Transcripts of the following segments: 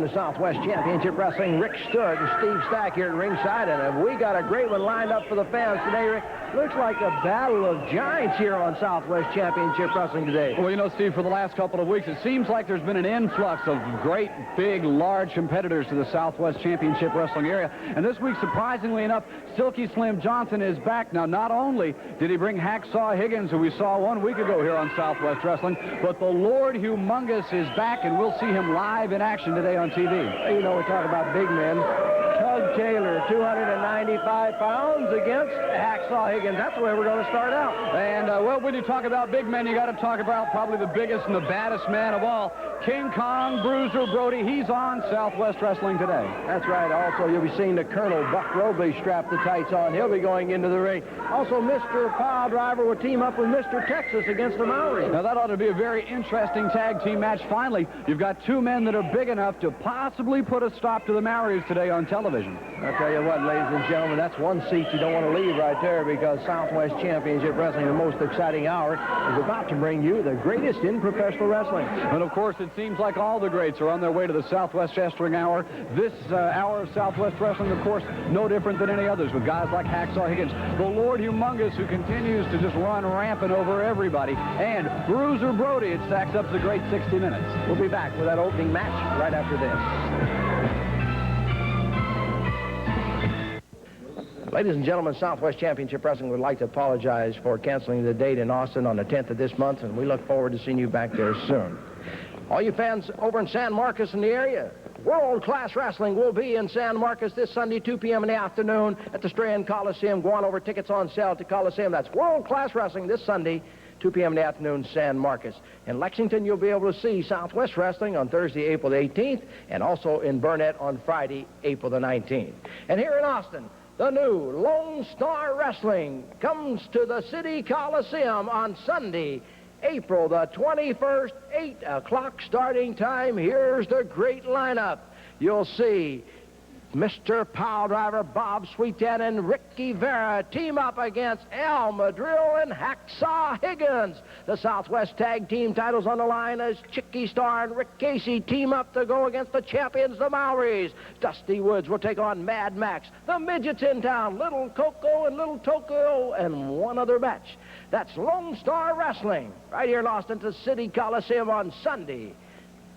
from the Southwest Championship Wrestling, Rick Stewart and Steve Stack here at ringside, and we got a great one lined up for the fans today, Rick. Looks like a battle of giants here on Southwest Championship Wrestling today. Well, you know, Steve, for the last couple of weeks, it seems like there's been an influx of great, big, large competitors to the Southwest Championship Wrestling area. And this week, surprisingly enough, Silky Slim Johnson is back. Now, not only did he bring Hacksaw Higgins, who we saw 1 week ago here on Southwest Wrestling, but the Lord Humongous is back, and we'll see him live in action today on TV. You know, we talk about big men. Tug Taylor, 295 pounds against Hacksaw Higgins. That's the way we're going to start out. And, well, when you talk about big men, you got to talk about probably the biggest and the baddest man of all, King Kong, Bruiser, Brody. He's on Southwest Wrestling today. That's right. Also, you'll be seeing the Colonel, Buck Robley, strap the tights on. He'll be going into the ring. Also, Mr. Pile Driver will team up with Mr. Texas against the Maoris. Now, that ought to be a very interesting tag team match. Finally, you've got two men that are big enough to possibly put a stop to the Maoris today on television. I'll tell you what, ladies and gentlemen, that's one seat you don't want to leave right there, because Southwest Championship Wrestling, the most exciting hour, is about to bring you the greatest in professional wrestling. And, of course, it seems like all the greats are on their way to the Southwest Wrestling Hour. This hour of Southwest Wrestling, of course, no different than any others, with guys like Hacksaw Higgins, the Lord Humongous, who continues to just run rampant over everybody, and Bruiser Brody. It stacks up to a great 60 minutes. We'll be back with that opening match right after this. Ladies and gentlemen, Southwest Championship Wrestling would like to apologize for canceling the date in Austin on the 10th of this month, and we look forward to seeing you back there soon. All you fans over in San Marcos in the area, world-class wrestling will be in San Marcos this Sunday, 2 p.m. in the afternoon at the Strand Coliseum. Go on over, tickets on sale at the Coliseum. That's world-class wrestling this Sunday, 2 p.m. in the afternoon, San Marcos. In Lexington, you'll be able to see Southwest Wrestling on Thursday, April the 18th, and also in Burnett on Friday, April the 19th. And here in Austin, the new Lone Star Wrestling comes to the City Coliseum on Sunday, April the 21st, 8 o'clock starting time. Here's the great lineup. You'll see Mr. Pile Driver Bob Sweetan and Ricky Vera team up against Madril and Hacksaw Higgins. The Southwest Tag Team titles on the line as Chicky Starr and Rick Casey team up to go against the champions, the Maoris. Dusty Woods will take on Mad Max. The Midgets in town, Little Coco and Little Tokyo, and one other match. That's Lone Star Wrestling right here in Austin to City Coliseum on Sunday,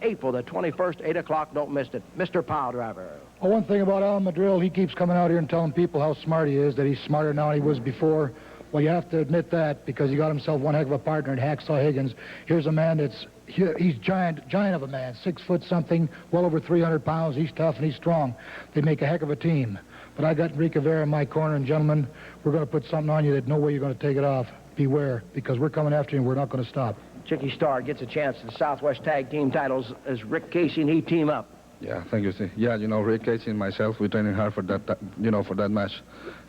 April the 21st, 8 o'clock. Don't miss it. Mr. Pile Driver. Well, one thing about Madril, he keeps coming out here and telling people how smart he is, that he's smarter now than he was before. Well, you have to admit that, because he got himself one heck of a partner in Hacksaw Higgins. Here's a man he's giant of a man, 6 foot something, well over 300 pounds. He's tough and he's strong. They make a heck of a team. But I got Enrique Vera in my corner, and gentlemen, we're going to put something on you that no way you're going to take it off. Beware, because we're coming after you and we're not going to stop. Chicky Starr gets a chance to the Southwest Tag Team titles as Rick Casey and he team up. Yeah, thank you, Steve. Yeah, you know, Rick Casey and myself, we're training hard for that, for that match.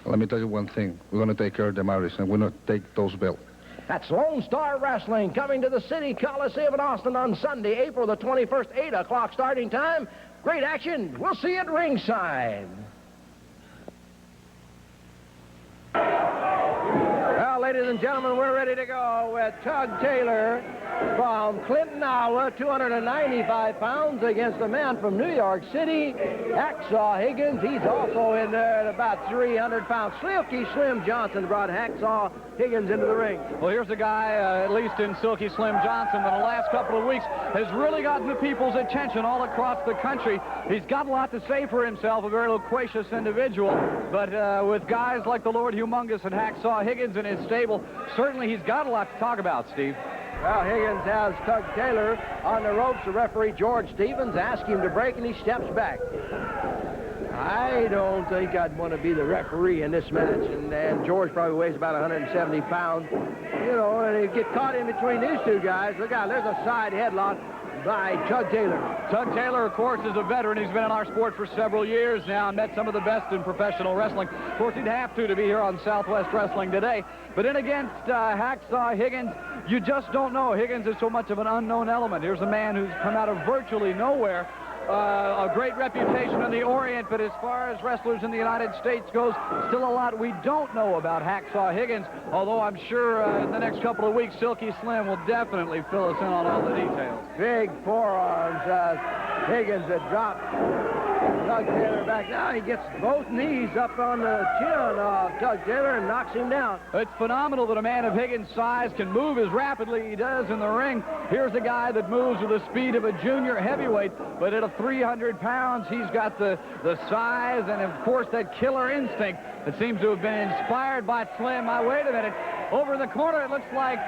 Let me tell you one thing. We're going to take care of the Maoris, and we're going to take those belts. That's Lone Star Wrestling coming to the City Coliseum in Austin on Sunday, April the 21st, 8 o'clock starting time. Great action. We'll see you at ringside. Well, ladies and gentlemen, we're ready to go with Tug Taylor from Clinton, Iowa, 295 pounds, against a man from New York City, Hacksaw Higgins. He's also in there at about 300 pounds. Silky Slim Johnson brought Hacksaw Higgins into the ring. Well, here's a guy, at least in Silky Slim Johnson, that the last couple of weeks has really gotten the people's attention all across the country. He's got a lot to say for himself, a very loquacious individual, but with guys like the Lord Humongous and Hacksaw Higgins in his stable, certainly he's got a lot to talk about, Steve. Well, Higgins has Tug Taylor on the ropes. The referee, George Stevens, asks him to break, and he steps back. I don't think I'd want to be the referee in this match. And George probably weighs about 170 pounds. You know, and he get caught in between these two guys. Look out, there's a side headlock by Tug Taylor. Tug Taylor, of course, is a veteran. He's been in our sport for several years now and met some of the best in professional wrestling. Of course, he'd have to be here on Southwest Wrestling today. But in against Hacksaw Higgins, you just don't know. Higgins is so much of an unknown element. Here's a man who's come out of virtually nowhere a great reputation in the Orient, but as far as wrestlers in the United States goes, still a lot we don't know about Hacksaw Higgins, although I'm sure in the next couple of weeks, Silky Slim will definitely fill us in on all the details. Big forearms. Higgins had dropped Tug Taylor back. Now he gets both knees up on the chin of Tug Taylor and knocks him down. It's phenomenal that a man of Higgins' size can move as rapidly as he does in the ring. Here's a guy that moves with the speed of a junior heavyweight, but at 300 pounds, he's got the size and, of course, that killer instinct that seems to have been inspired by Slim. Wait a minute. Over in the corner, it looks like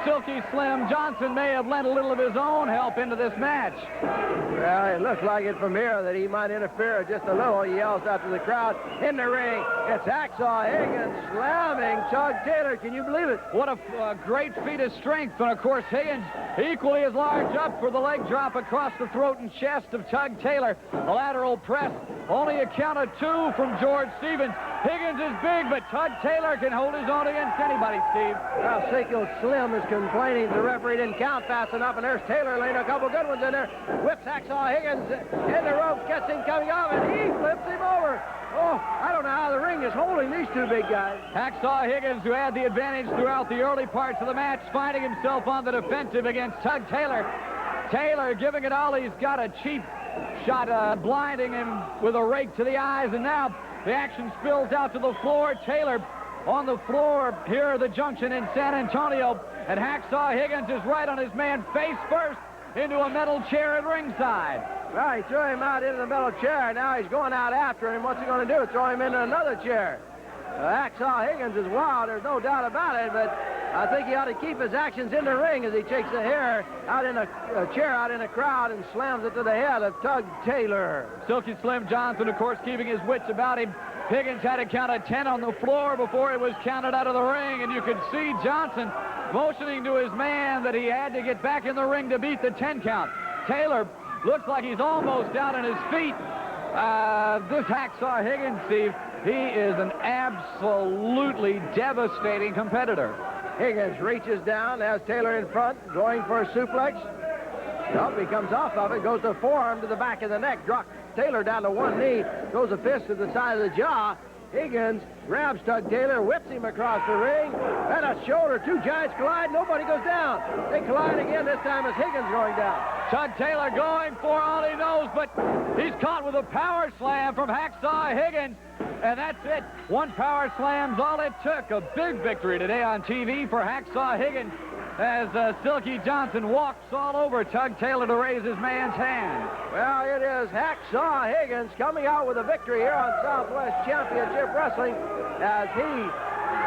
Silky Slim Johnson may have lent a little of his own help into this match. Well, it looks like it from here that he might interfere just a little. He yells out to the crowd in the ring. It's Hacksaw Higgins slamming Tug Taylor. Can you believe it? What a great feat of strength. And, of course, Higgins equally as large up for the leg drop across the throat and chest of Tug Taylor. A lateral press. Only a count of 2 from George Stevens. Higgins is big, but Tug Taylor can hold his own against anybody, Steve. Well, Silky Slim is complaining the referee didn't count fast enough, and there's Taylor laying a couple good ones in there. Whips Hacksaw Higgins in the rope, gets him coming off, and he flips him over. Oh, I don't know how the ring is holding these two big guys. Hacksaw Higgins, who had the advantage throughout the early parts of the match, finding himself on the defensive against Tug Taylor. Taylor giving it all. He's got a cheap shot, blinding him with a rake to the eyes, and now the action spills out to the floor. Taylor on the floor here at the junction in San Antonio, and Hacksaw Higgins is right on his man face first into a metal chair at ringside. Well, he threw him out into the metal chair. Now he's going out after him. What's he going to do? Throw him into another chair. Hacksaw Higgins is wild, there's no doubt about it, but I think he ought to keep his actions in the ring as he takes the hair out in a chair out in a crowd and slams it to the head of Tug Taylor. Silky Slim Johnson, of course, keeping his wits about him. Higgins had to count a 10 on the floor before it was counted out of the ring, and you could see Johnson motioning to his man that he had to get back in the ring to beat the 10 count. Taylor looks like he's almost out on his feet. This Hacksaw Higgins, Steve, he is an absolutely devastating competitor. Higgins reaches down, has Taylor in front, going for a suplex. Nope, he comes off of it, goes the forearm to the back of the neck, drops Taylor down to one knee, goes a fist to the side of the jaw. Higgins grabs Tug Taylor, whips him across the ring, and a shoulder. Two giants collide, nobody goes down. They collide again, this time it's Higgins going down. Tug Taylor going for all he knows, but he's caught with a power slam from Hacksaw Higgins. And that's it. One power slam's all it took. A big victory today on TV for Hacksaw Higgins as Silky Johnson walks all over Tug Taylor to raise his man's hand. Well, it is Hacksaw Higgins coming out with a victory here on Southwest Championship Wrestling as he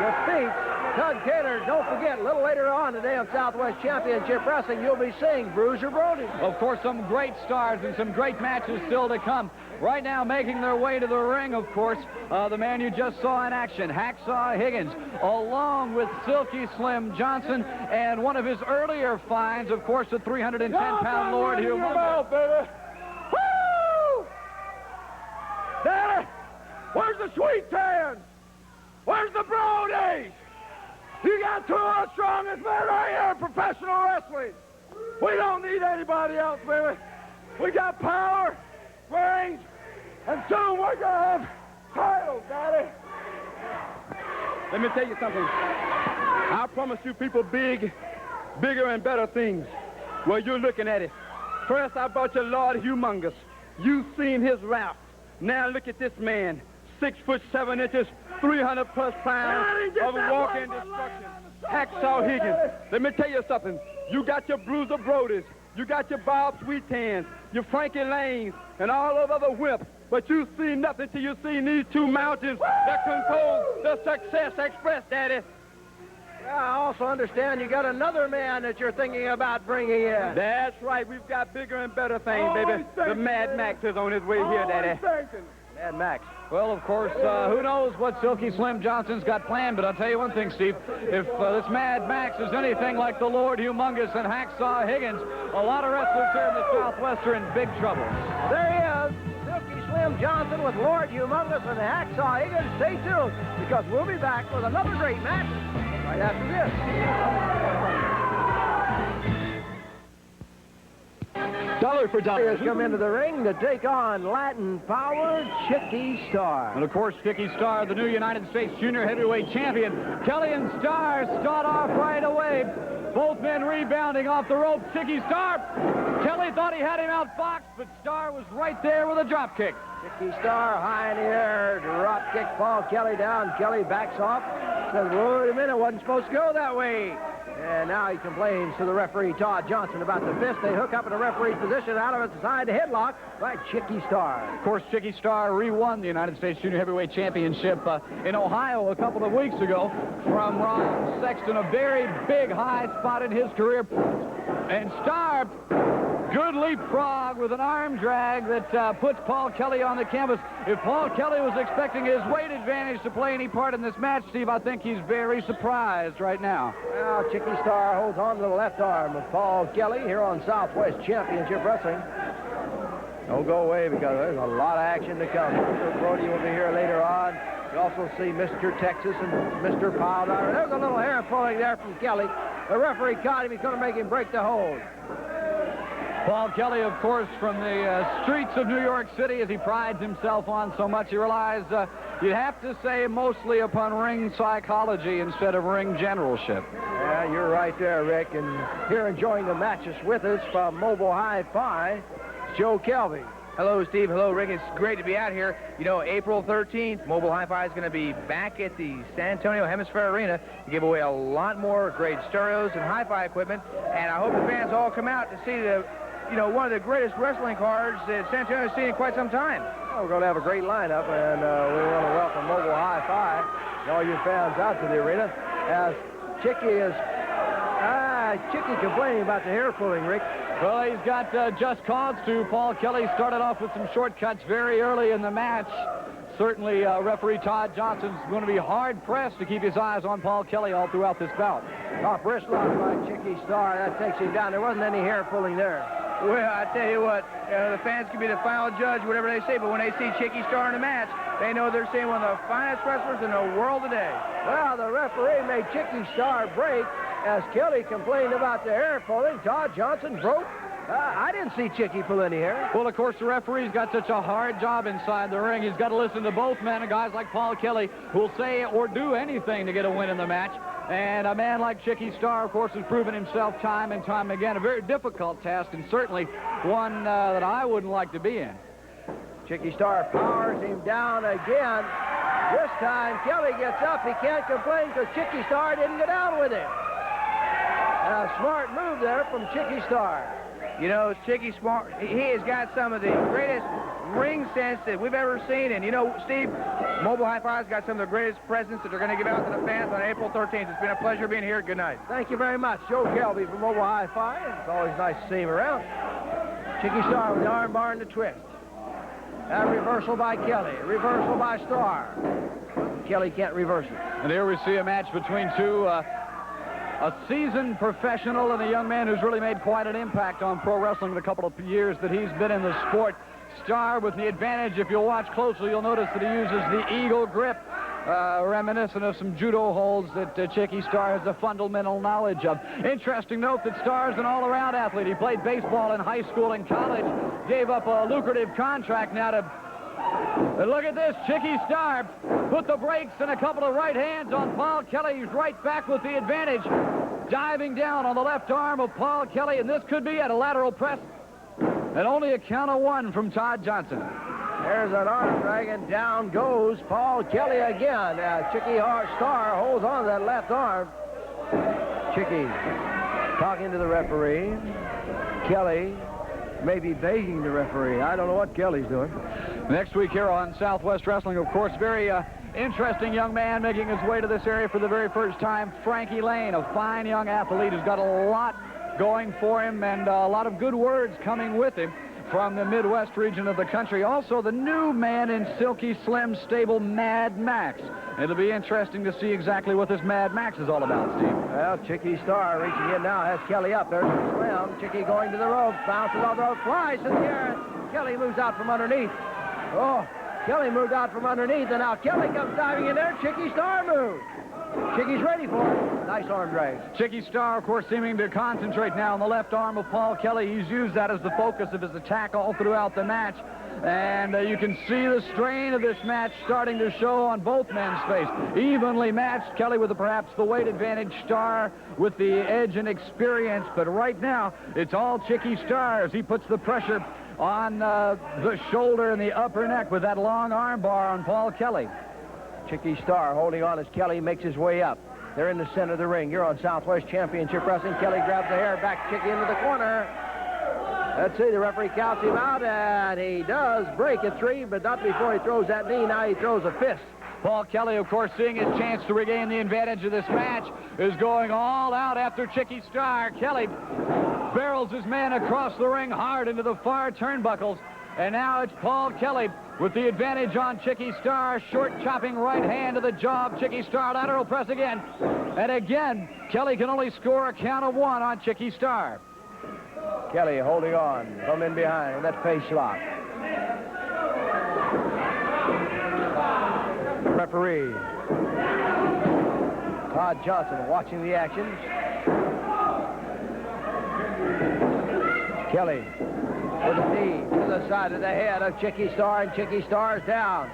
defeats Tug Taylor. Don't forget, a little later on today on Southwest Championship Wrestling, you'll be seeing Bruiser Brody. Of course, some great stars and some great matches still to come. Right now, making their way to the ring, of course, the man you just saw in action, Hacksaw Higgins, along with Silky Slim Johnson, and one of his earlier finds, of course, the 310-pound Lord Humongous. Woo! Taylor, where's the Sweet Tans? Where's the Brodies? You got two of the strongest men right here in professional wrestling. We don't need anybody else, baby. We got power, brains, and soon we're gonna have titles, Daddy. Let me tell you something. I promise you people bigger and better things. Well, you're looking at it. First, I brought you Lord Humongous. You've seen his rap. Now look at this man. 6'7", 300+ pounds of walking destruction. Hacksaw Higgins. Let me tell you something. You got your Bruiser Brodys. You got your Bob Sweetans, your Frankie Lanes, and all those other whips. But you see nothing till you see these two mountains that compose the Success Express, Daddy. Yeah, I also understand you got another man that you're thinking about bringing in. That's right. We've got bigger and better things, baby. The Mad Max is on his way here, Daddy. Mad Max. Well, of course, who knows what Silky Slim Johnson's got planned, but I'll tell you one thing, Steve. If this Mad Max is anything like the Lord Humongous and Hacksaw Higgins, a lot of wrestlers here in the Southwest are in big trouble. There he is, Silky Slim Johnson with Lord Humongous and Hacksaw Higgins. Stay tuned, because we'll be back with another great match right after this. Dollar for dollar. Has come into the ring to take on Latin Power Chicky Starr. And of course, Chicky Starr, the new United States Junior Heavyweight Champion. Kelly and Starr start off right away. Both men rebounding off the rope. Chicky Starr, Kelly thought he had him outfoxed, but Starr was right there with a drop kick. Chicky Starr high in the air, drop kick, Paul Kelly down. Kelly backs off, says, wait a minute, wasn't supposed to go that way. And now he complains to the referee, Todd Johnson, about the fist. They hook up in a referee's position out of his side headlock by Chicky Starr. Of course, Chicky Starr re-won the United States Junior Heavyweight Championship in Ohio a couple of weeks ago from Ron Sexton, a very big high spot in his career. And Starr, good leapfrog with an arm drag that puts Paul Kelly on the canvas. If Paul Kelly was expecting his weight advantage to play any part in this match, Steve, I think he's very surprised right now. Now Chicky Starr holds on to the left arm of Paul Kelly here on Southwest Championship Wrestling. Don't go away because there's a lot of action to come. Mr. Brody will be here later on. You also see Mr. Texas and Mr. Powell. There's a little hair pulling there from Kelly. The referee caught him. He's going to make him break the hold. Paul Kelly, of course, from the streets of New York City, as he prides himself on so much, you realize you'd have to say mostly upon ring psychology instead of ring generalship. Yeah, you're right there, Rick. And here enjoying the matches with us from Mobile Hi-Fi, Joe Kelby. Hello, Steve. Hello, Rick. It's great to be out here. You know, April 13th, Mobile Hi-Fi is going to be back at the San Antonio Hemisphere Arena to give away a lot more great stereos and hi-fi equipment. And I hope the fans all come out to see one of the greatest wrestling cards that San Antonio has seen in quite some time. Well, we're going to have a great lineup, and we want to welcome Mobile Hi-Fi and all your fans out to the arena as Chicky is Chicky complaining about the hair pulling, Rick. Well, he's got just cause to. Paul Kelly started off with some shortcuts very early in the match. Certainly, referee Todd Johnson's going to be hard-pressed to keep his eyes on Paul Kelly all throughout this bout. Off wrist lock by Chicky Starr. That takes him down. There wasn't any hair pulling there. Well, I tell you what, the fans can be the final judge, whatever they say, but when they see Chicky Starr in a match, they know they're seeing one of the finest wrestlers in the world today. Well, the referee made Chicky Starr break as Kelly complained about the hair pulling. Todd Johnson broke. I didn't see Chicky pull any hair. Well, of course, the referee's got such a hard job inside the ring. He's got to listen to both men, and guys like Paul Kelly who will say or do anything to get a win in the match. And a man like Chicky Starr, of course, has proven himself time and time again. A very difficult task, and certainly one that I wouldn't like to be in. Chicky Starr powers him down again. This time, Kelly gets up. He can't complain because Chicky Starr didn't go down with him. A smart move there from Chicky Starr. You know, Chicky Smart, he has got some of the greatest ring sense that we've ever seen. And, you know, Steve, Mobile Hi-Fi's got some of the greatest presents that they're going to give out to the fans on April 13th. It's been a pleasure being here. Good night. Thank you very much. Joe Kelby from Mobile Hi-Fi. It's always nice to see him around. Chicky Starr with the arm bar and the twist. A reversal by Kelly. Reversal by Starr. Kelly can't reverse it. And here we see a match between two... a seasoned professional and a young man who's really made quite an impact on pro wrestling in the couple of years that he's been in the sport. Starr with the advantage. If you'll watch closely, you'll notice that he uses the eagle grip, reminiscent of some judo holds that Chicky Starr has a fundamental knowledge of. Interesting note that Starr's an all-around athlete. He played baseball in high school and college, gave up a lucrative contract now to... And look at this, Chicky Starr put the brakes and a couple of right hands on Paul Kelly. He's right back with the advantage, diving down on the left arm of Paul Kelly, and this could be at a lateral press. And only a count of one from Todd Johnson. There's an arm drag, and down goes Paul Kelly again. Chicky Starr holds on to that left arm. Chicky talking to the referee. Kelly maybe begging the referee. I don't know what Kelly's doing. Next week here on Southwest Wrestling, of course, very interesting young man making his way to this area for the very first time, Frankie Lane, a fine young athlete who's got a lot going for him and a lot of good words coming with him from the Midwest region of the country. Also, the new man in Silky Slim stable, Mad Max. It'll be interesting to see exactly what this Mad Max is all about, Steve. Well, Chicky Starr reaching in now, has Kelly up. There's a slam. Chicky going to the ropes, bounces off the rope, flies in the air. Kelly moves out from underneath. Oh, Kelly moved out from underneath, and now Kelly comes diving in there. Chicky Starr moves. Chicky's ready for it. Nice arm drag. Chicky Starr, of course, seeming to concentrate now on the left arm of Paul Kelly. He's used that as the focus of his attack all throughout the match. And you can see the strain of this match starting to show on both men's face. Evenly matched, Kelly with perhaps the weight advantage, Starr with the edge and experience. But right now, it's all Chicky Starr as he puts the pressure on the shoulder and the upper neck with that long arm bar on Paul Kelly. Chicky Starr holding on as Kelly makes his way up. They're in the center of the ring. You're on Southwest Championship Wrestling. Kelly grabs the hair, back Chicky into the corner. Let's see, the referee counts him out, and he does break a 3, but not before he throws that knee. Now he throws a fist. Paul Kelly, of course, seeing his chance to regain the advantage of this match, is going all out after Chicky Starr. Kelly barrels his man across the ring hard into the far turnbuckles, and now it's Paul Kelly with the advantage on Chicky Starr. Short chopping right hand to the jaw of Chicky Starr. Lateral press again. And again, Kelly can only score a count of 1 on Chicky Starr. Kelly holding on from in behind with that face lock. Referee Todd Johnson watching the action. Kelly with a knee to the side of the head of Chicky Starr, and Chicky Starr's down.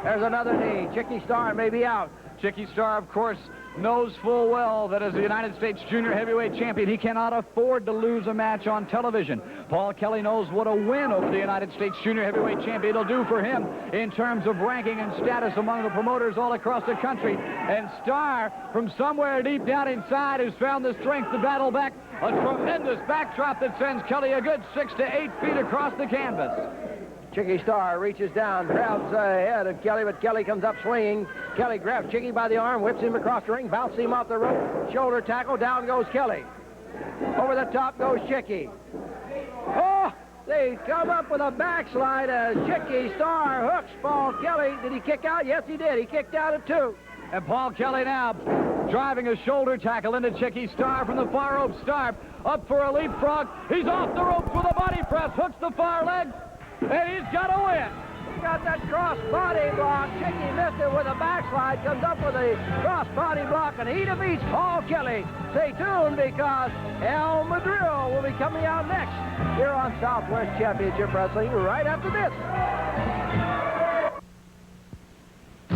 There's another knee. Chicky Starr may be out. Chicky Starr, of course, knows full well that as the United States Junior Heavyweight Champion, he cannot afford to lose a match on television. Paul Kelly knows what a win over the United States Junior Heavyweight Champion will do for him in terms of ranking and status among the promoters all across the country. And Starr, from somewhere deep down inside, has found the strength to battle back a tremendous backdrop that sends Kelly a good 6 to 8 feet across the canvas. Chicky Starr reaches down, grabs the head of Kelly, but Kelly comes up swinging. Kelly grabs Chicky by the arm, whips him across the ring, bounces him off the rope, shoulder tackle, down goes Kelly. Over the top goes Chicky. Oh, they come up with a backslide as Chicky Starr hooks Paul Kelly. Did he kick out? Yes, he did. He kicked out at 2. And Paul Kelly now driving a shoulder tackle into Chicky Starr from the far rope. Starr up for a leapfrog. He's off the ropes with a body press, hooks the far leg. And he's got to win. He got that cross body block. Chicky missed it with a backslide. Comes up with a cross body block, and he defeats Paul Kelly. Stay tuned because El Madril will be coming out next here on Southwest Championship Wrestling right after this.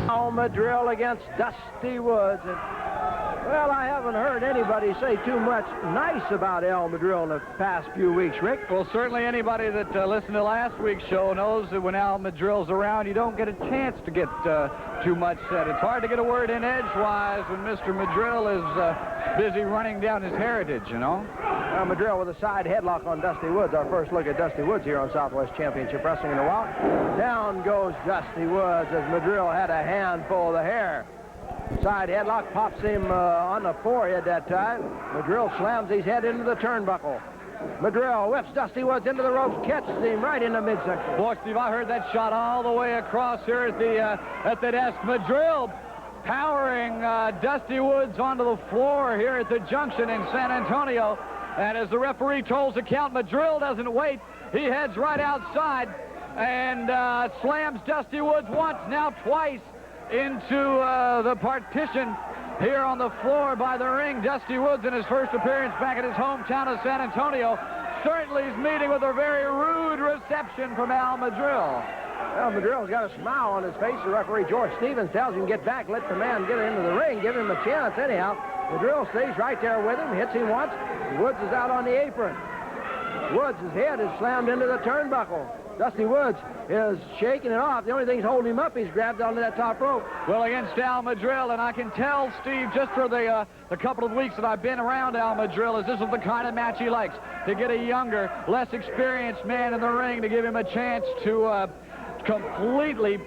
El Madril against Dusty Woods. And, well, I haven't heard anybody say too much nice about El Madril in the past few weeks, Rick. Well, certainly anybody that listened to last week's show knows that when El Madril's around, you don't get a chance to get too much said. It's hard to get a word in edgewise when Mr. Madril is busy running down his heritage, you know. El Madril with a side headlock on Dusty Woods. Our first look at Dusty Woods here on Southwest Championship Wrestling in a while. Down goes Dusty Woods as Madril had a handful of the hair. Side headlock pops him on the forehead that time. Madril slams his head into the turnbuckle. Madril whips Dusty Woods into the ropes, catches him right in the midsection. Boy, Steve, I heard that shot all the way across here at the desk. Madril powering Dusty Woods onto the floor here at the junction in San Antonio. And as the referee tolls the count, Madril doesn't wait. He heads right outside and slams Dusty Woods once, now twice, into the partition here on the floor by the ring. Dusty Woods, in his first appearance back at his hometown of San Antonio, certainly is meeting with a very rude reception from El Madril. El Madril's got a smile on his face. The referee, George Stevens, tells him, get back, let the man get into the ring, give him a chance anyhow. Madril stays right there with him, hits him once. Woods is out on the apron. Woods' head is slammed into the turnbuckle. Dusty Woods is shaking it off. The only thing holding him up, he's grabbed onto that top rope. Well, against El Madril, and I can tell, Steve, just for the couple of weeks that I've been around El Madril, is this is the kind of match he likes, to get a younger, less experienced man in the ring to give him a chance to completely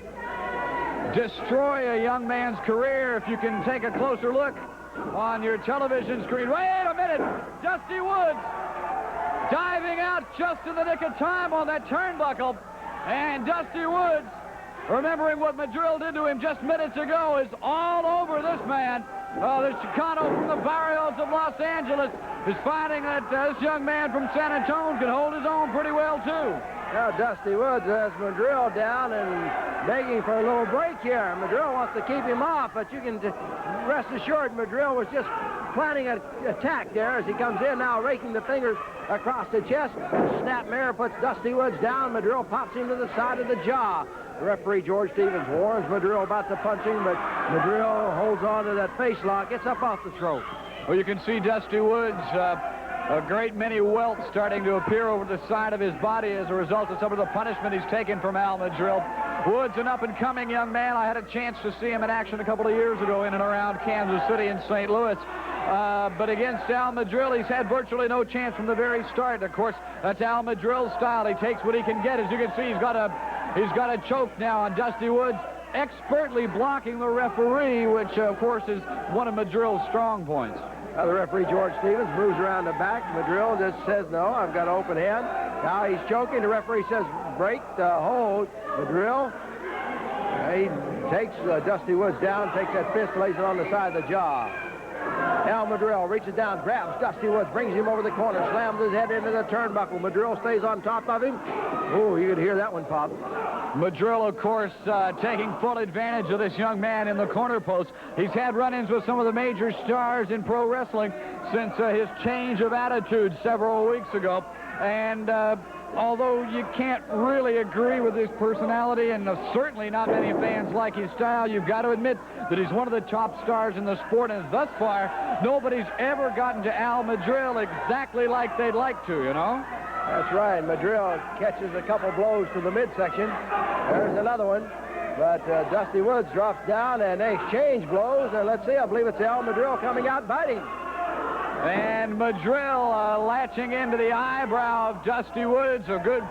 destroy a young man's career. If you can take a closer look on your television screen. Wait a minute! Dusty Woods diving out just in the nick of time on that turnbuckle. And Dusty Woods, remembering what Madril did to him just minutes ago, is all over this man. The Chicano from the barrios of Los Angeles is finding that this young man from San Antonio can hold his own pretty well, too. Now Dusty Woods has Madril down and begging for a little break here. Madril wants to keep him off, but you can rest assured Madril was just planning an attack there as he comes in now, raking the fingers across the chest. Snapmare puts Dusty Woods down. Madril pops him to the side of the jaw. The referee, George Stevens, warns Madril about the punching, but Madril holds on to that face lock, gets up off the throat. Well, you can see Dusty Woods, a great many welts starting to appear over the side of his body as a result of some of the punishment he's taken from Al Madril. Woods, an up-and-coming young man. I had a chance to see him in action a couple of years ago in and around Kansas City and St. Louis. But against Al Madril, he's had virtually no chance from the very start. Of course, that's Al Madril's style. He takes what he can get. As you can see, he's got a choke now on Dusty Woods, expertly blocking the referee, which, of course, is one of Madril's strong points. The referee, George Stevens, moves around the back. Madril just says, no, I've got an open hand. Now he's choking. The referee says, break the hold. Madril, he takes Dusty Woods down, takes that fist, lays it on the side of the jaw. Al Madril reaches down, grabs Dusty Woods, brings him over the corner, slams his head into the turnbuckle. Madril stays on top of him. Oh, you could hear that one pop. Madril, of course, taking full advantage of this young man in the corner post. He's had run-ins with some of the major stars in pro wrestling since his change of attitude several weeks ago. And although you can't really agree with his personality, and certainly not many fans like his style, you've got to admit that he's one of the top stars in the sport, and thus far, nobody's ever gotten to Al Madril exactly like they'd like to, you know? That's right. Madril catches a couple blows to the midsection. There's another one. But Dusty Woods drops down, and they exchange blows. And let's see, I believe it's Al Madril coming out biting. And Madril latching into the eyebrow of Dusty Woods. A good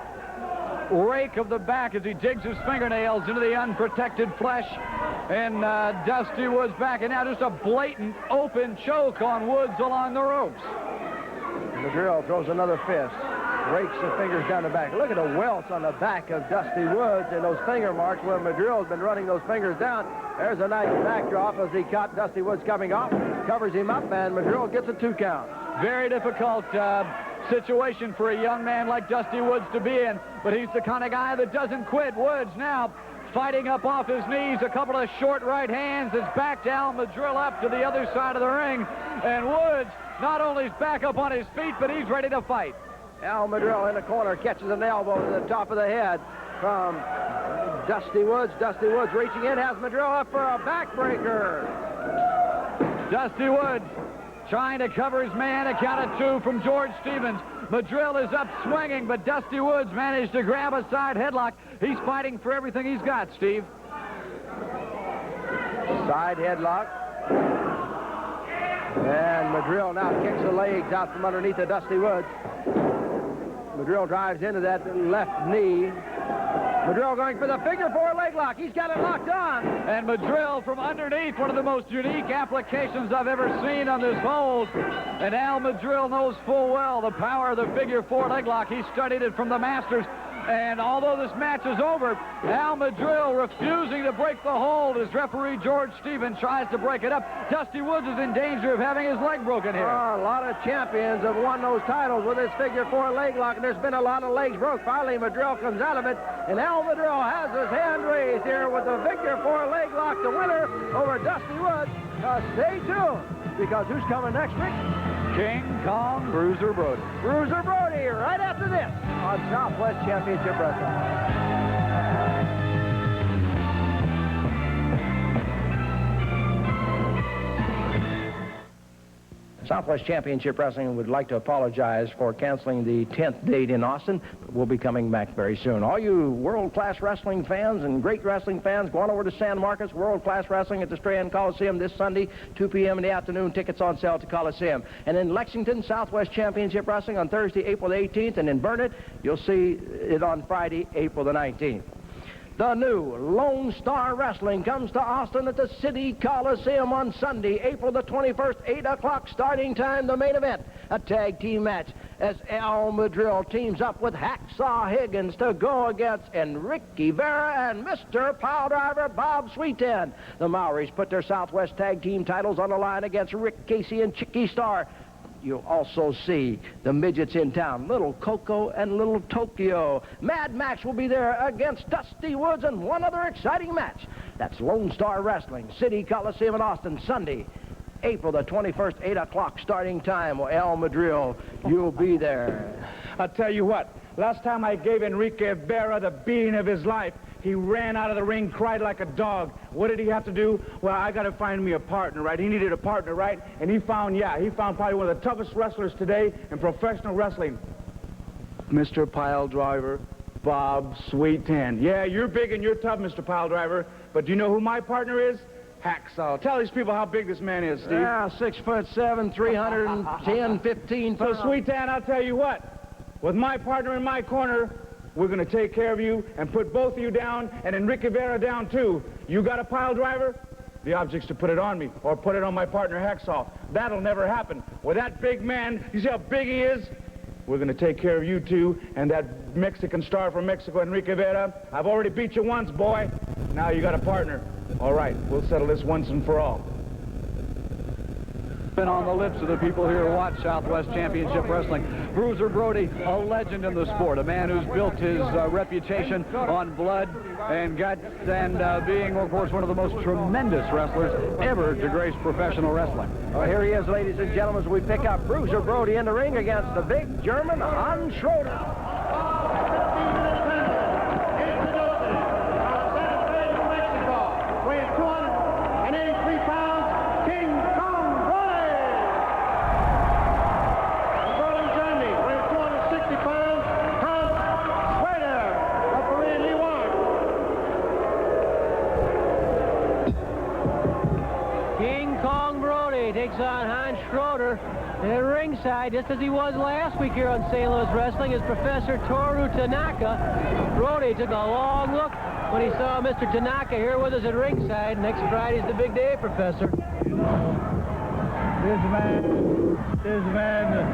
rake of the back as he digs his fingernails into the unprotected flesh. And Dusty Woods back. And now just a blatant open choke on Woods along the ropes. Madril throws another fist. Rakes the fingers down the back. Look at the welts on the back of Dusty Woods and those finger marks where Madril's been running those fingers down. There's a nice backdrop as he caught Dusty Woods coming off, covers him up, and Madril gets a 2 count. Very difficult situation for a young man like Dusty Woods to be in, but he's the kind of guy that doesn't quit. Woods now fighting up off his knees, a couple of short right hands. It's back down, Madril up to the other side of the ring, and Woods not only is back up on his feet, but he's ready to fight. Al Madril in the corner catches an elbow to the top of the head from Dusty Woods. Dusty Woods reaching in, has Madril up for a backbreaker. Dusty Woods trying to cover his man, a count of 2 from George Stevens. Madril is up swinging, but Dusty Woods managed to grab a side headlock. He's fighting for everything he's got, Steve. Side headlock. And Madril now kicks the legs out from underneath the Dusty Woods. Madril drives into that left knee. Madril going for the figure 4 leg lock. He's got it locked on. And Madril from underneath, one of the most unique applications I've ever seen on this hold. And Al Madril knows full well the power of the figure 4 leg lock. He studied it from the Masters. And although this match is over, Al Madril refusing to break the hold as referee George Stevens tries to break it up. Dusty Woods is in danger of having his leg broken here. A lot of champions have won those titles with this figure 4 leg lock, and there's been a lot of legs broke. Finally, Madril comes out of it, and Al Madril has his hand raised here with the figure 4 leg lock, the winner over Dusty Woods. Stay tuned, because who's coming next, Rick? King Kong Bruiser Brody. Bruiser Brody, right after this on Southwest Championship Wrestling. Southwest Championship Wrestling would like to apologize for canceling the 10th date in Austin, but we'll be coming back very soon. All you world-class wrestling fans and great wrestling fans, go on over to San Marcos, World-Class Wrestling at the Strand Coliseum this Sunday, 2 p.m. in the afternoon. Tickets on sale at the Coliseum. And in Lexington, Southwest Championship Wrestling on Thursday, April the 18th. And in Burnett, you'll see it on Friday, April the 19th. The new Lone Star Wrestling comes to Austin at the City Coliseum on Sunday, April the 21st, 8 o'clock starting time, the main event. A tag team match as Al Madril teams up with Hacksaw Higgins to go against Enrique Vera and Mr. Piledriver Bob Sweetan. The Maoris put their Southwest tag team titles on the line against Rick Casey and Chicky Starr you'll also see the midgets in town, Little Coco and Little Tokyo. Mad Max will be there against Dusty Woods and one other exciting match. That's Lone Star Wrestling, City Coliseum in Austin, Sunday, April the 21st, 8 o'clock starting time. El Madril, you'll be there. I'll tell you what, last time I gave Enrique Vera the beating of his life, he ran out of the ring, cried like a dog. What did he have to do? Well, I got to find me a partner, right? He needed a partner, right? And he found probably one of the toughest wrestlers today in professional wrestling. Mr. Pile Driver, Bob Sweetan. Yeah, you're big and you're tough, Mr. Pile Driver, but do you know who my partner is? Hacksaw. Tell these people how big this man is, Steve. Yeah, 6'7", 310, 15 pounds. So, Sweetan, I'll tell you what. With my partner in my corner, we're going to take care of you and put both of you down and Enrique Vera down, too. You got a pile driver? The object's to put it on me or put it on my partner, Hacksaw. That'll never happen. With that big man, you see how big he is? We're going to take care of you, too, and that Mexican star from Mexico, Enrique Vera. I've already beat you once, boy. Now you got a partner. All right, we'll settle this once and for all. Been on the lips of the people here who watch Southwest Championship Wrestling. Bruiser Brody, a legend in the sport, a man who's built his reputation on blood and guts and being, of course, one of the most tremendous wrestlers ever to grace professional wrestling. Well, here he is, ladies and gentlemen, as we pick up Bruiser Brody in the ring against the big German, Schroeder. Takes on Schroeder. And at ringside, just as he was last week here on St. Louis Wrestling, is Professor Toru Tanaka. Brody took a long look when he saw Mr. Tanaka here with us at ringside. Next Friday's the big day, Professor. This man,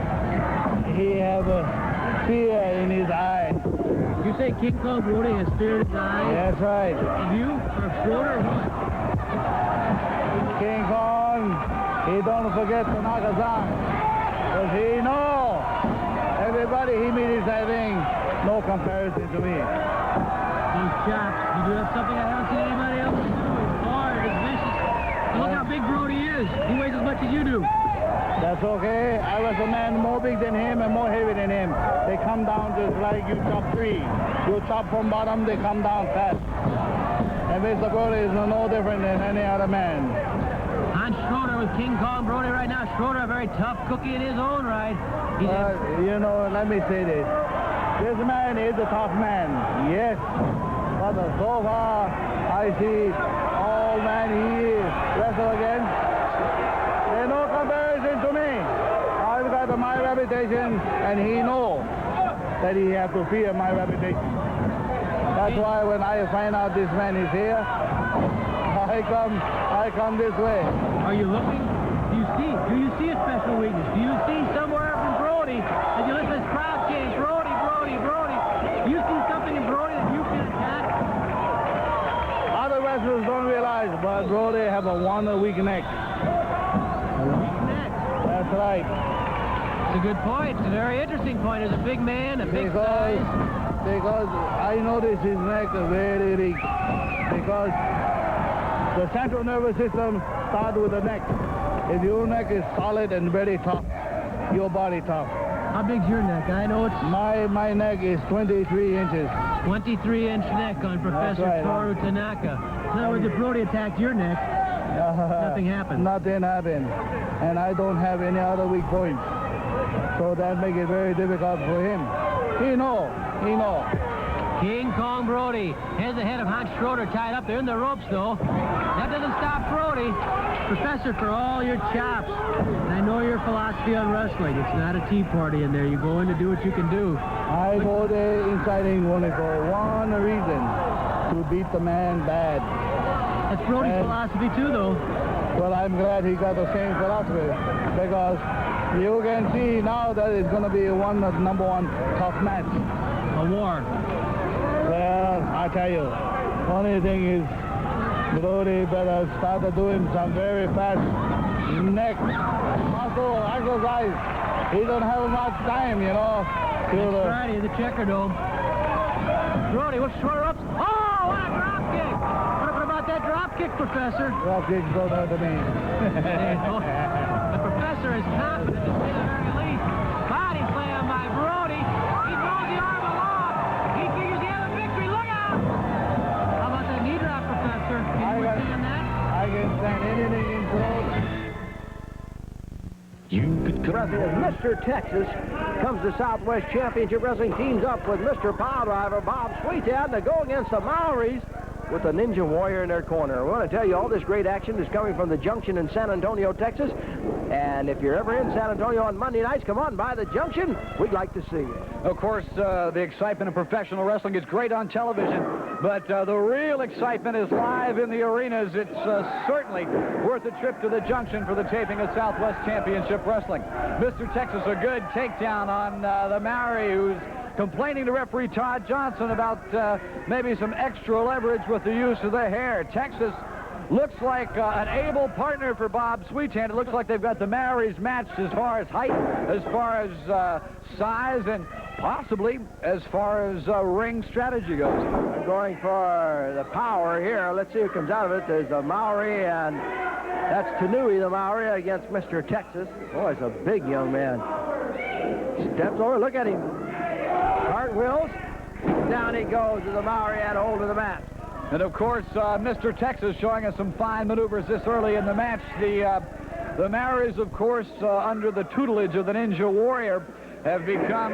he have a fear in his eye. You say King Kong Brody has fear in his eye? That's right. And you, or Schroeder, or what? King Kong, he don't forget Tanaka-san, because he know everybody he meets is having no comparison to me. These chops, you do have something I haven't seen anybody else do. It's hard, it's vicious. And look how big Brody is. He weighs as much as you do. That's okay. I was a man more big than him and more heavy than him. They come down just like you chop tree. You chop from bottom, they come down fast. And Mr. Brody is no different than any other man. Schroeder with King Kong Brody right now. Schroeder, a very tough cookie in his own right. You know, let me say this. This man is a tough man, yes. But so far, I see all man he wrestle against. There's no comparison to me. I've got my reputation, and he knows that he has to fear my reputation. That's why when I find out this man is here, I come this way. Are you looking? Do you see a special weakness? Do you see somewhere from Brody as you listen to this crowd change, Brody, Brody, Brody? Do you see something in Brody that you can attack? Other wrestlers don't realize, but Brody have a weak neck. Weak neck? That's right. It's a good point. It's a very interesting point. As a big man, a big size. Because I notice his neck is very weak. Because the central nervous system starts with the neck. If your neck is solid and very tough, your body tough. How big's your neck? I know it's... My neck is 23 inches. 23-inch neck on Professor Toru Tanaka. In other words, if Brody attacked your neck, nothing happened. Nothing happened. And I don't have any other weak points. So that makes it very difficult for him. He know. King Kong Brody has the head of Schroeder tied up. They're in the ropes, though. That doesn't stop Brody. Professor, for all your chops, I know your philosophy on wrestling. It's not a tea party in there. You go in to do what you can do. I go there inside only for one reason, to beat the man bad. That's Brody's philosophy, too, though. Well, I'm glad he got the same philosophy, because you can see now that it's going to be number one tough match. A war. Well, I tell you, only thing is, Brody better start doing some very fast neck, muscle, exercise. He don't have much time, you know. It's Friday, the checker dome. Brody, what's Schroeder up? Oh, what a drop kick! What about that drop kick, Professor? Drop kicks don't know to me. The Professor is confident, to say the very least. Body slam by Brody. He throws the arm aloft. He figures he has a victory. Look out! How about that knee drop, Professor? Can you withstand that? I can stand anything in throat. Wrestling as Mr. Texas comes to Southwest Championship Wrestling, teams up with Mr. Pile Driver Bob Sweetan to go against the Maoris with the Ninja Warrior in their corner. We want to tell you all this great action is coming from the Junction in San Antonio, Texas. And if you're ever in San Antonio on Monday nights, come on by the Junction. We'd like to see you. Of course, the excitement of professional wrestling is great on television, but the real excitement is live in the arenas. It's certainly worth a trip to the Junction for the taping of Southwest Championship Wrestling. Mr. Texas, a good takedown on the Maori, who's complaining to referee Todd Johnson about maybe some extra leverage with the use of the hair. Texas looks like an able partner for Bob Sweetan. It looks like they've got the Maoris matched as far as height, as far as size, and possibly as far as ring strategy goes. I'm going for the power here. Let's see who comes out of it. There's the Maori, and that's Tanui, the Maori, against Mr. Texas. Boy, it's a big young man. Steps over, look at him. Cartwheels. Down he goes as the Maori had hold of the mat. And of course, Mr. Texas showing us some fine maneuvers this early in the match. The Maoris, of course, under the tutelage of the Ninja Warrior, have become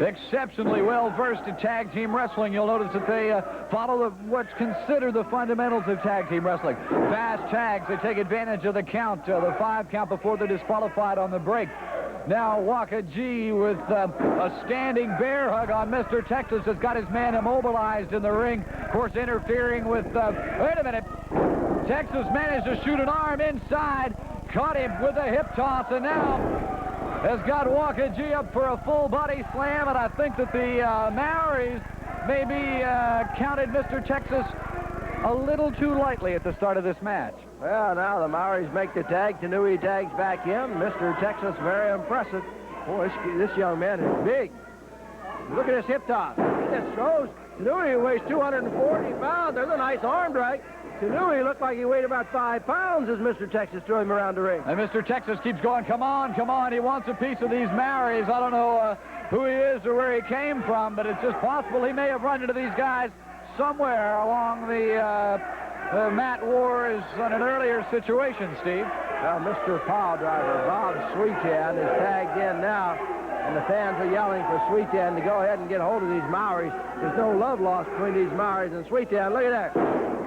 exceptionally well-versed in tag team wrestling. You'll notice that they follow what's considered the fundamentals of tag team wrestling. Fast tags, they take advantage of the count, the 5 count before they're disqualified on the break. Now Waka G with a standing bear hug on Mr. Texas has got his man immobilized in the ring. Of course, interfering with, wait a minute. Texas managed to shoot an arm inside, caught him with a hip toss, and now has got Waka G up for a full body slam, and I think that the Maoris maybe counted Mr. Texas a little too lightly at the start of this match. Well, now the Maoris make the tag. Tanui tags back in. Mr. Texas, very impressive. Boy, this young man is big. Look at this hip toss. This throws. Tanui weighs 240 pounds. There's a nice arm drag. Tanui looked like he weighed about 5 pounds as Mr. Texas threw him around the ring. And Mr. Texas keeps going, come on, come on. He wants a piece of these Maoris. I don't know who he is or where he came from, but it's just possible he may have run into these guys somewhere along the mat wars on an earlier situation, Steve. Well, Mr. Pile Driver Bob Sweetan is tagged in now, and the fans are yelling for Sweetan to go ahead and get hold of these Maoris. There's no love lost between these Maoris and Sweetan. Look at that.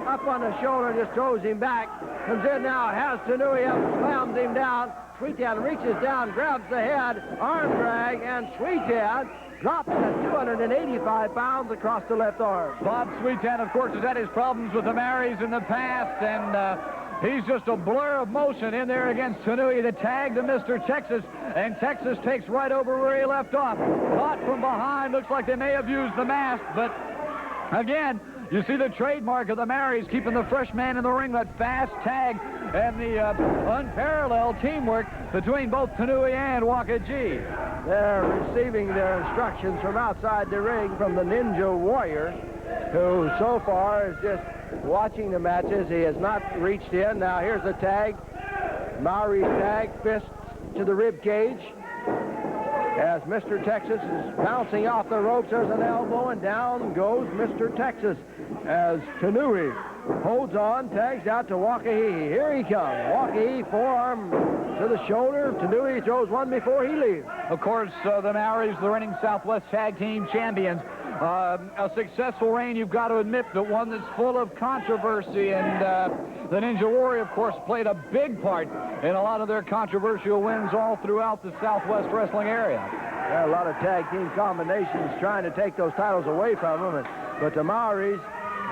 Up on the shoulder, just throws him back. Comes in now, has Tanui up, slams him down. Sweetan reaches down, grabs the head, arm drag, and Sweetan drops at 285 pounds across the left arm. Bob Sweetan, of course, has had his problems with the Maoris in the past, and he's just a blur of motion in there against Tanui. The tag to Mr. Texas, and Texas takes right over where he left off. Caught from behind, looks like they may have used the mask, but again, you see the trademark of the Maoris, keeping the fresh man in the ring, that fast tag and the unparalleled teamwork between both Tanui and Waka G. They're receiving their instructions from outside the ring from the Ninja Warrior, who so far is just watching the matches. He has not reached in. Now here's the tag. Maori tag, fist to the rib cage. As Mr. Texas is bouncing off the ropes, there's an elbow, and down goes Mr. Texas as Tanui holds on, tags out to Wakahi. Here he comes. Wakahi, forearm to the shoulder. Tanui throws one before he leaves. Of course, the Maoris, the reigning Southwest Tag Team champions. A successful reign, you've got to admit, but one that's full of controversy, and the Ninja Warrior, of course, played a big part in a lot of their controversial wins all throughout the Southwest wrestling area. There are a lot of tag team combinations trying to take those titles away from them, but the Maoris,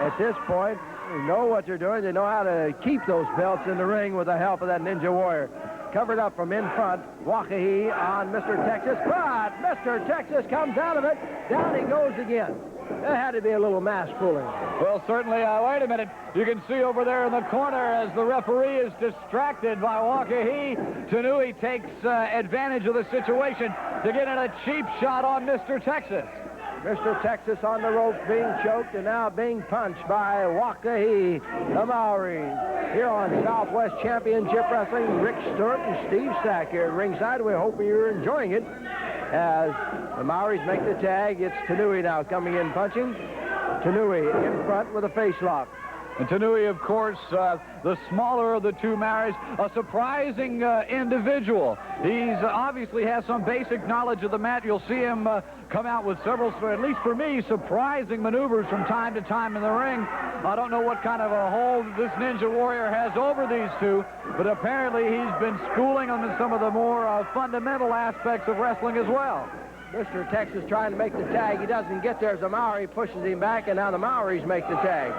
at this point, know what they're doing. They know how to keep those belts in the ring with the help of that Ninja Warrior. Covered up from in front, Wakahi on Mr. Texas, but Mr. Texas comes out of it. Down he goes again. There had to be a little mask fooling. Well, certainly. Wait a minute. You can see over there in the corner as the referee is distracted by Wakahi. Tanui takes advantage of the situation to get in a cheap shot on Mr. Texas. Mr. Texas on the ropes being choked and now being punched by Wakahi, the Maoris. Here on Southwest Championship Wrestling, Rick Stewart and Steve Stack here at ringside. We hope you're enjoying it as the Maoris make the tag. It's Tanui now coming in punching. Tanui in front with a face lock. And Tanui, of course, the smaller of the two Maoris, a surprising individual. He's obviously has some basic knowledge of the mat. You'll see him come out with several, at least for me, surprising maneuvers from time to time in the ring. I don't know what kind of a hold this Ninja Warrior has over these two, but apparently he's been schooling them in some of the more fundamental aspects of wrestling as well. Mr. Texas trying to make the tag. He doesn't get there as the Maori pushes him back, and now the Maoris make the tag.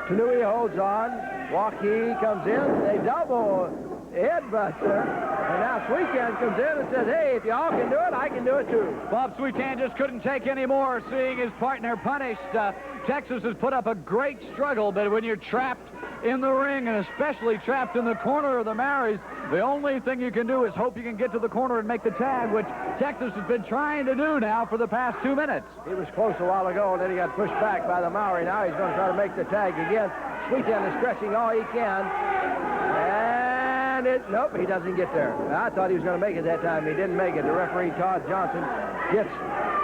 Tanui holds on. Wakahi comes in. They double headbuster. And now Sweetan comes in and says, hey, if y'all can do it, I can do it too. Bob Sweetan just couldn't take any more seeing his partner punished. Texas has put up a great struggle, but when you're trapped in the ring, and especially trapped in the corner of the Maoris, the only thing you can do is hope you can get to the corner and make the tag, which Texas has been trying to do now for the past 2 minutes. He was close a while ago, and then he got pushed back by the Maori. Now he's going to try to make the tag again. Sweetan is stretching all he can. And nope, he doesn't get there. I thought he was going to make it that time. He didn't make it. The referee, Todd Johnson, gets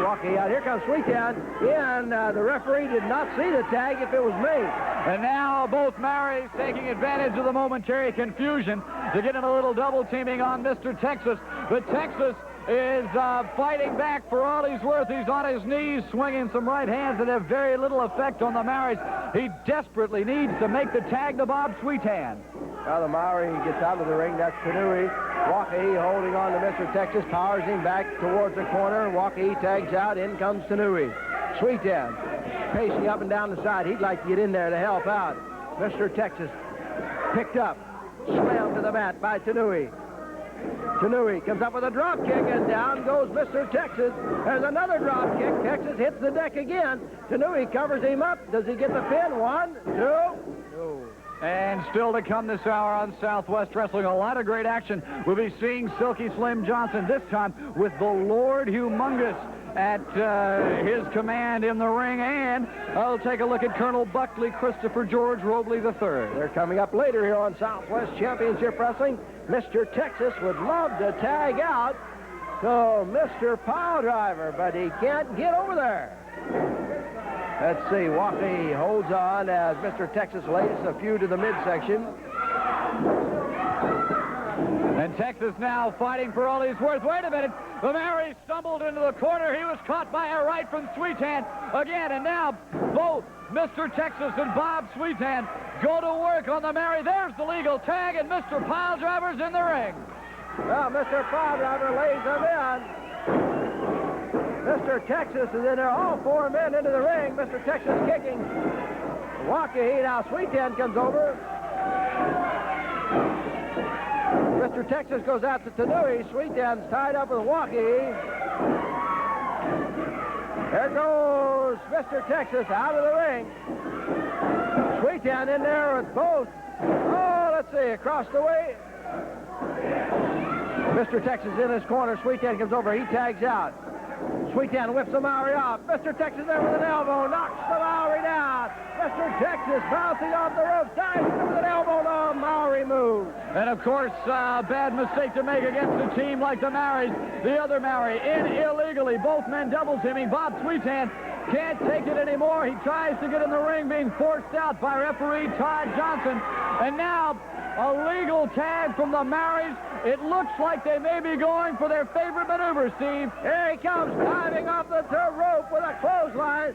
Wakahi out. Here comes Sweetan in. The referee did not see the tag if it was made. And now both Maoris taking advantage of the momentary confusion to get in a little double teaming on Mr. Texas. But Texas is fighting back for all he's worth. He's on his knees swinging some right hands that have very little effect on the Maoris. He desperately needs to make the tag to Bob Sweetan. Now the Maori gets out of the ring. That's Tanui. Wakahi holding on to Mr. Texas, powers him back towards the corner. Wakahi tags out. In comes Tanui. Sweetan pacing up and down the side. He'd like to get in there to help out. Mr. Texas picked up. Slammed to the mat by Tanui. Tanui comes up with a drop kick, and down goes Mr. Texas. There's another drop kick. Texas hits the deck again. Tanui covers him up. Does he get the pin? 1, 2. No. And still to come this hour on Southwest Wrestling, a lot of great action. We'll be seeing Silky Slim Johnson, this time with the Lord Humongous at his command in the ring. And I'll take a look at Colonel Buckley Christopher George Robley III. They're coming up later here on Southwest Championship Wrestling. Mr. Texas would love to tag out to Mr. Piledriver, but he can't get over there. Let's see, Wakahi holds on as Mr. Texas lays a few to the midsection. And Texas now fighting for all he's worth. Wait a minute. The Maori stumbled into the corner. He was caught by a right from Sweetan again. And now both Mr. Texas and Bob Sweetan go to work on the Maori. There's the legal tag, and Mr. Piledriver's in the ring. Well, Mr. Piledriver lays him in. Mr. Texas is in there, all 4 men into the ring. Mr. Texas kicking. Wakahi, now Sweetan comes over. Mr. Texas goes out to Tanui. Sweetan's tied up with Wakahi. There goes Mr. Texas out of the ring. Sweetan in there with both. Oh, let's see, across the way. Mr. Texas in his corner. Sweetan comes over. He tags out. Sweetan whips the Maori off. Mr. Texas there with an elbow. Knocks the Maori down. Mr. Texas bouncing off the rope. Dives with an elbow. No Maori move. And, of course, a bad mistake to make against a team like the Maoris. The other Maori in illegally. Both men double teaming. Bob Sweetan can't take it anymore. He tries to get in the ring, being forced out by referee Todd Johnson. And now a legal tag from the Maoris. It looks like they may be going for their favorite maneuver, Steve. Here he comes, diving off the rope with a clothesline.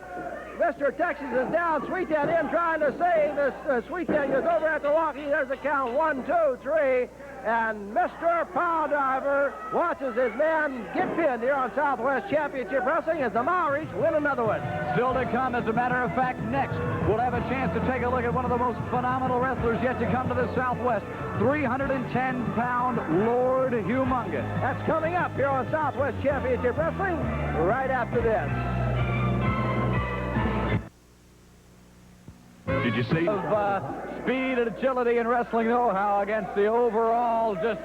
Mr. Texas is down. Sweetan in trying to save this. Sweetan goes over at the Wakahi. There's the count. 1, 2, 3. And Mr. Piledriver watches his man get pinned here on Southwest Championship Wrestling as the Maoris win another one. Still to come, as a matter of fact, next we'll have a chance to take a look at one of the most phenomenal wrestlers yet to come to the Southwest, 310-pound Lord Humongous. That's coming up here on Southwest Championship Wrestling right after this. Did you see? Of speed and agility and wrestling know-how against the overall just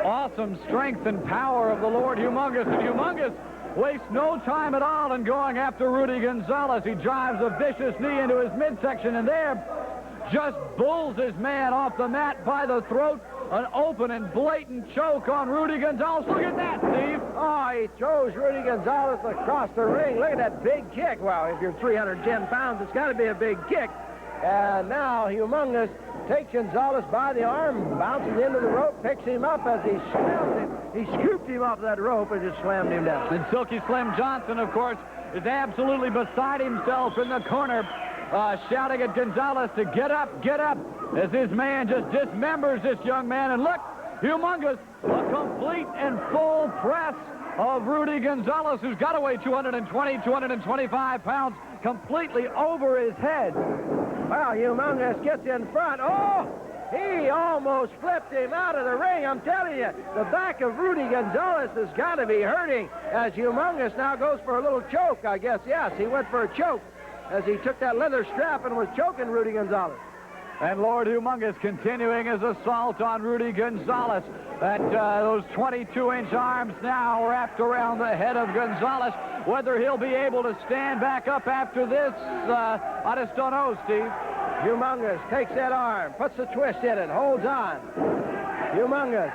awesome strength and power of the Lord Humongous. And Humongous wastes no time at all in going after Rudy Gonzalez. He drives a vicious knee into his midsection, and there just bulls his man off the mat by the throat. An open and blatant choke on Rudy Gonzalez. Look at that, Steve. Oh, he throws Rudy Gonzalez across the ring. Look at that big kick. Well, if you're 310 pounds, it's got to be a big kick. And now Humongous takes Gonzalez by the arm, bounces into the rope, picks him up as he slams him. He scooped him off that rope and just slammed him down. And Silky Slim Johnson, of course, is absolutely beside himself in the corner, shouting at Gonzalez to get up, as his man just dismembers this young man. And look, Humongous, a complete and full press of Rudy Gonzalez, who's got to weigh 220, 225 pounds, completely over his head. Well, Humongous gets in front. Oh, he almost flipped him out of the ring. I'm telling you, the back of Rudy Gonzalez has got to be hurting as Humongous now goes for a little choke, I guess. Yes, he went for a choke as he took that leather strap and was choking Rudy Gonzalez. And Lord Humongous continuing his assault on Rudy Gonzalez. Those 22-inch arms now wrapped around the head of Gonzalez. Whether he'll be able to stand back up after this, I just don't know, Steve. Humongous takes that arm, puts a twist in it, holds on. Humongous.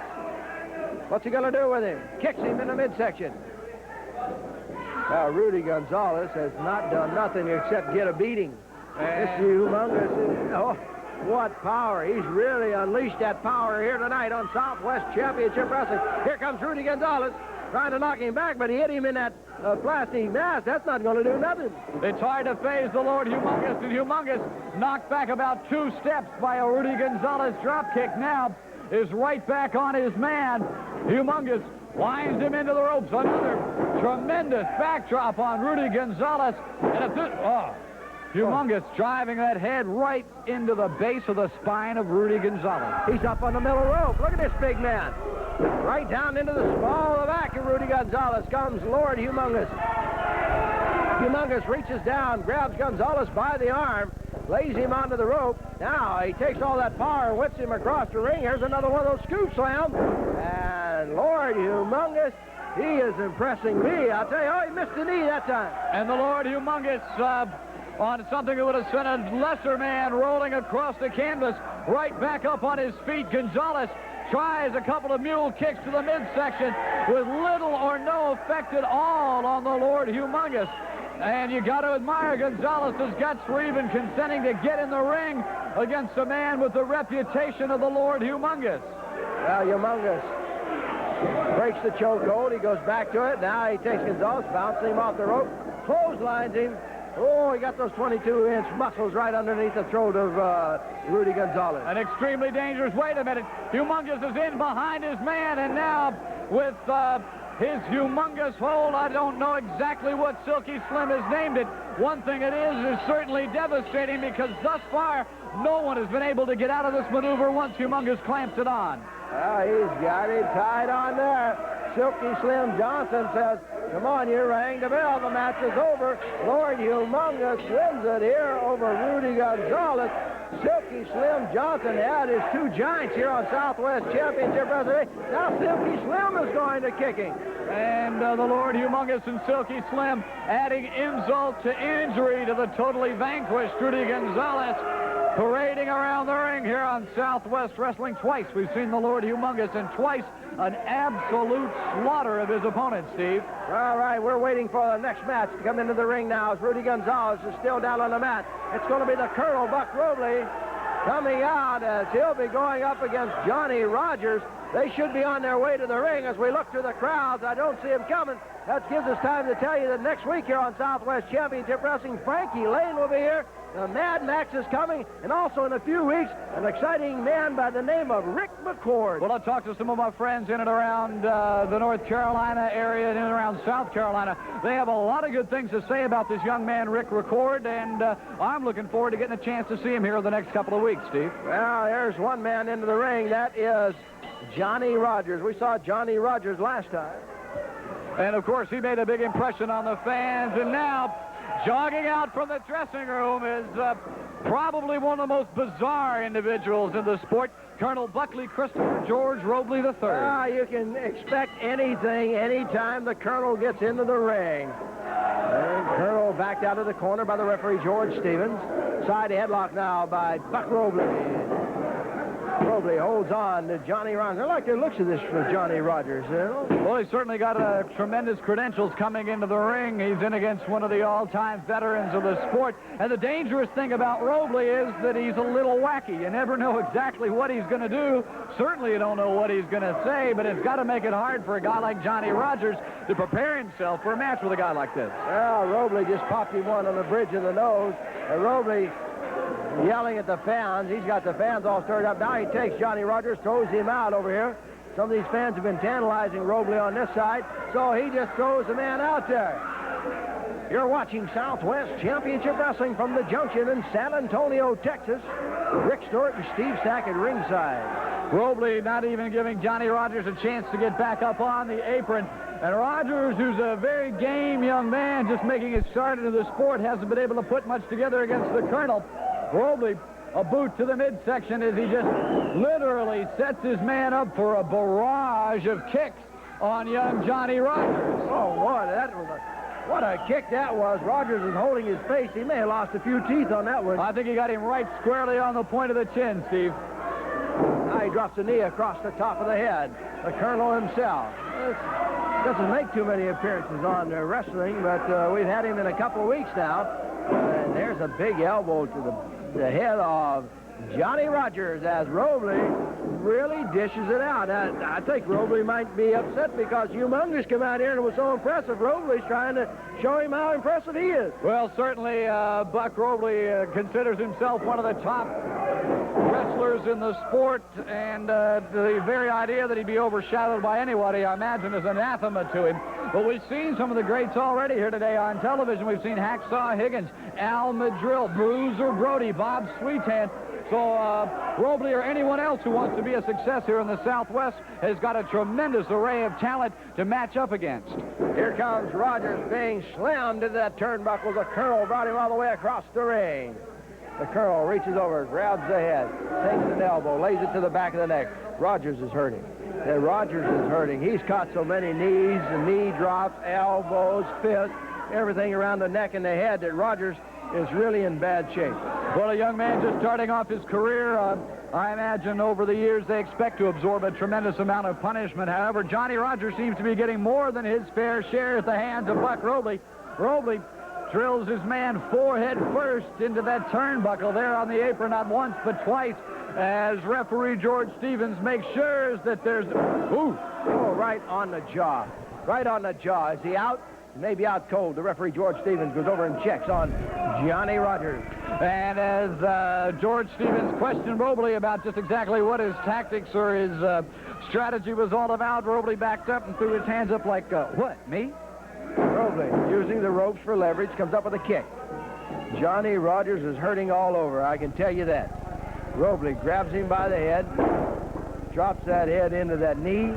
What's he going to do with him? Kicks him in the midsection. Now, Rudy Gonzalez has not done nothing except get a beating. This Humongous, oh, what power. He's really unleashed that power here tonight on Southwest Championship Wrestling. Here comes Rudy Gonzalez trying to knock him back, but he hit him in that plastic mask. That's not going to do nothing. It's hard to phase the Lord Humongous, and Humongous knocked back about 2 steps by a Rudy Gonzalez drop kick. Now is right back on his man. Humongous winds him into the ropes. Another tremendous backdrop on Rudy Gonzalez. And Humongous driving that head right into the base of the spine of Rudy Gonzalez. He's up on the middle rope. Look at this big man. Right down into the small of the back of Rudy Gonzalez comes Lord Humongous. Humongous reaches down, grabs Gonzalez by the arm, lays him onto the rope. Now he takes all that power and whips him across the ring. Here's another one of those scoop slams. And Lord Humongous, he is impressing me. I'll tell you, oh, he missed the knee that time. And the Lord Humongous on something that would have sent a lesser man rolling across the canvas, right back up on his feet. Gonzalez tries a couple of mule kicks to the midsection with little or no effect at all on the Lord Humongous. And you got to admire Gonzalez's guts for even consenting to get in the ring against a man with the reputation of the Lord Humongous. Well, Humongous breaks the chokehold. He goes back to it. Now he takes Gonzalez, bounces him off the rope, clotheslines him. Oh, he got those 22-inch muscles right underneath the throat of Rudy Gonzalez. An extremely dangerous. Wait a minute. Humongous is in behind his man, and now with his humongous hold, I don't know exactly what Silky Slim has named it. One thing it is certainly devastating because thus far, no one has been able to get out of this maneuver once Humongous clamps it on. Well, he's got it tied on there. Silky Slim Johnson says, come on, you rang the bell. The match is over. Lord Humongous wins it here over Rudy Gonzalez. Silky Slim Johnson had his 2 giants here on Southwest Championship Wrestling. Now Silky Slim is going to kicking. And the Lord Humongous and Silky Slim adding insult to injury to the totally vanquished Rudy Gonzalez. Parading around the ring here on Southwest Wrestling. Twice we've seen the Lord Humongous, and twice an absolute slaughter of his opponent, Steve. All right, we're waiting for the next match to come into the ring now as Rudy Gonzalez is still down on the mat. It's going to be the Colonel Buck Robley coming out as he'll be going up against Johnny Rogers. They should be on their way to the ring as we look through the crowds. I don't see him coming. That gives us time to tell you that next week here on Southwest Championship Wrestling, Frankie Lane will be here. The Mad Max is coming, and also in a few weeks, an exciting man by the name of Rick McCord. Well, I'll talk to some of my friends in and around the North Carolina area and in and around South Carolina. They have a lot of good things to say about this young man, Rick McCord, and I'm looking forward to getting a chance to see him here in the next couple of weeks, Steve. Well, there's one man into the ring. That is Johnny Rogers. We saw Johnny Rogers last time. And, of course, he made a big impression on the fans, and now Jogging out from the dressing room is probably one of the most bizarre individuals in the sport, Colonel Buckley Christopher George Robley III. You can expect anything anytime the Colonel gets into the ring. And Colonel backed out of the corner by the referee, George Stevens. Side headlock now by Buck Robley. Robley holds on to Johnny Rogers. I like the looks of this for Johnny Rogers. Well, he's certainly got tremendous credentials coming into the ring. He's in against one of the all-time veterans of the sport. And the dangerous thing about Robley is that he's a little wacky. You never know exactly what he's going to do. Certainly you don't know what he's going to say, but it's got to make it hard for a guy like Johnny Rogers to prepare himself for a match with a guy like this. Well, Robley just popped him one on the bridge of the nose. And Robley yelling at the fans. He's got the fans all stirred up. Now he takes Johnny Rogers, throws him out over here. Some of these fans have been tantalizing Robley on this side, so he just throws the man out there. You're watching Southwest Championship Wrestling from the Junction in San Antonio, Texas. Rick Stewart and Steve Sack at ringside. Robley not even giving Johnny Rogers a chance to get back up on the apron. And Rogers, who's a very game young man, just making his start into the sport, hasn't been able to put much together against the Colonel. Robley, a boot to the midsection as he just literally sets his man up for a barrage of kicks on young Johnny Rogers. Oh, what a kick that was. Rogers is holding his face. He may have lost a few teeth on that one. I think he got him right squarely on the point of the chin, Steve. Now he drops a knee across the top of the head. The Colonel himself. Doesn't make too many appearances on wrestling, but we've had him in a couple of weeks now. And there's a big elbow to the head of Johnny Rogers as Robley really dishes it out. I think Robley might be upset because Humongous came out here and was so impressive. Robley's trying to show him how impressive he is. Well, certainly Buck Robley considers himself one of the top wrestlers in the sport, and the very idea that he'd be overshadowed by anybody, I imagine, is anathema to him. But we've seen some of the greats already here today on television. We've seen Hacksaw Higgins, Madril, Bruiser, Brody, Bob Sweetan. So Robley or anyone else who wants to be a success here in the Southwest has got a tremendous array of talent to match up against. Here comes Rogers being slammed into that turnbuckle. The Colonel brought him all the way across the ring. The Colonel reaches over, grabs the head, takes an elbow, lays it to the back of the neck. Rogers is hurting. And Rogers is hurting. He's caught so many knees and knee drops, elbows, fists, everything around the neck and the head that Rogers is really in bad shape. Well, a young man just starting off his career, I imagine over the years they expect to absorb a tremendous amount of punishment. However, Johnny Rogers seems to be getting more than his fair share at the hands of Buck Robley. Robley drills his man forehead first into that turnbuckle there on the apron, not once but twice, as referee George Stevens makes sure that there's... Ooh! Oh, right on the jaw. Right on the jaw. Is he out? Maybe out cold. The referee George Stevens goes over and checks on Johnny Rogers. And as George Stevens questioned Robley about just exactly what his tactics or his strategy was all about, Robley backed up and threw his hands up like, what, me? Robley, using the ropes for leverage, comes up with a kick. Johnny Rogers is hurting all over, I can tell you that. Robley grabs him by the head, drops that head into that knee,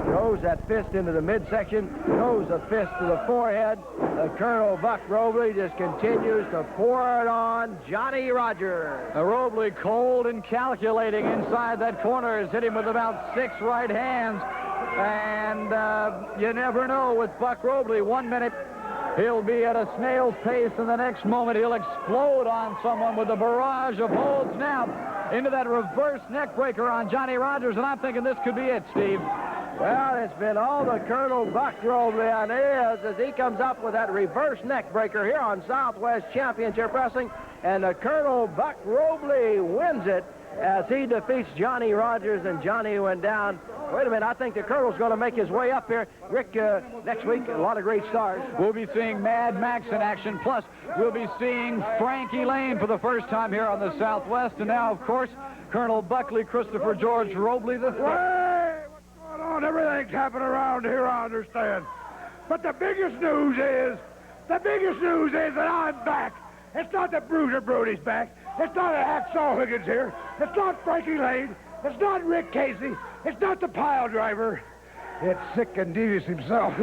throws that fist into the midsection, throws the fist to the forehead. The Colonel Buck Robley just continues to pour it on Johnny Rogers. Robley, cold and calculating inside that corner, has hit him with about 6 right hands. And you never know with Buck Robley. 1 minute he'll be at a snail's pace, and the next moment he'll explode on someone with a barrage of holds. Now into that reverse neck breaker on Johnny Rogers, and I'm thinking this could be it, Steve. Well, it's been all the Colonel Buck Robley on is as he comes up with that reverse neck breaker here on Southwest Championship Wrestling, and the Colonel Buck Robley wins it as he defeats Johnny Rogers, and Johnny went down. Wait a minute, I think the Colonel's going to make his way up here. Rick, next week, a lot of great stars. We'll be seeing Mad Max in action, plus we'll be seeing Frankie Lane for the first time here on the Southwest, and now, of course, Colonel Buckley Christopher George Robley III. Hey, what's going on? Everything's happening around here, I understand. But the biggest news is that I'm back. It's not that Bruiser Brody's back. It's not a Hacksaw Higgins here. It's not Frankie Lane. It's not Rick Casey. It's not the pile driver. It's Sick and Devious himself.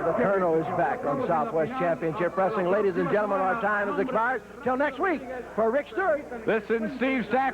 The Colonel is back on Southwest Championship Wrestling. Ladies and gentlemen, our time has expired. Till next week, for Rick Stewart. Listen, Steve Stack.